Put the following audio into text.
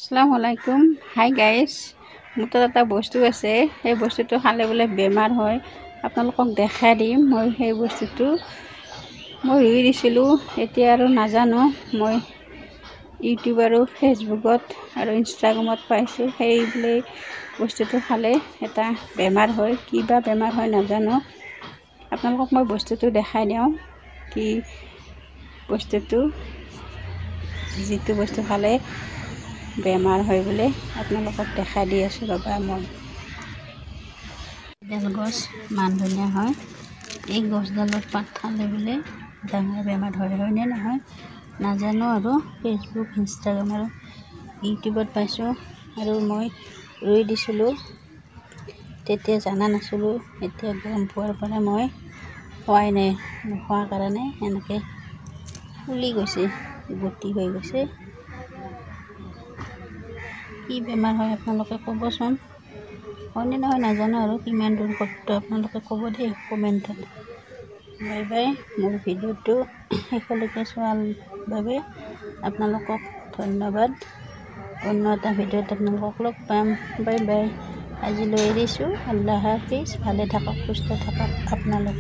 আসসালামু আলাইকুম। Hi guys, মোৰ তাত এটা বস্তু আছে। সেই বস্তুটো খালে বোলে বেমাৰ হয়। আপোনালোকক দেখাই দিম। মই সেই বস্তুটো ৰুই দিছিলোঁ। এতিয়া আৰু নাজানো, মই ইউটিউব আৰু ফেচবুকত আৰু ইনষ্টাগ্ৰামত পাইছোঁ সেই বোলে বস্তুটো খালে এটা বেমাৰ হয়। কি বা বেমাৰ হয় নাজানো। আপোনালোকক মই বস্তুটো দেখাই দিওঁ। কি বস্তুটো, যিটো বস্তু খালে বেমাৰ হয় বোলে আপোনালোকক দেখাই দি আছোঁ ৰ'বা। মই এডাল গছ মান ধুনীয়া হয়। এই গছডালত পাত খালে বোলে ডাঙৰ বেমাৰ হয়নে নহয় নাজানো। আৰু ফেচবুক, ইনষ্টাগ্ৰাম আৰু ইউটিউবত পাইছোঁ আৰু মই ৰুই দিছিলোঁ। তেতিয়া জানা নাছিলোঁ। এতিয়া গম পোৱাৰ পৰা মই খোৱাই নাই। নোখোৱাৰ কাৰণে এনেকৈ ফুলি গৈছে, গুটি হৈ গৈছে। কি বেমাৰ হয় আপোনালোকে ক'বচোন। হয়নে নহয় নাজানো। আৰু কিমান দূৰ সত্য আপোনালোকে ক'ব দেই কমেণ্টত। Bye bye. মোৰ ভিডিঅ'টো শেষলৈকে চোৱাৰ বাবে আপোনালোকক ধন্যবাদ। অন্য এটা ভিডিঅ'ত আপোনালোকক লগ পাম। Bye bye. আজিলৈ এৰিছোঁ। আল্লাহ হাফিজ। ভালে থাকক, সুস্থ থাকক আপোনালোক।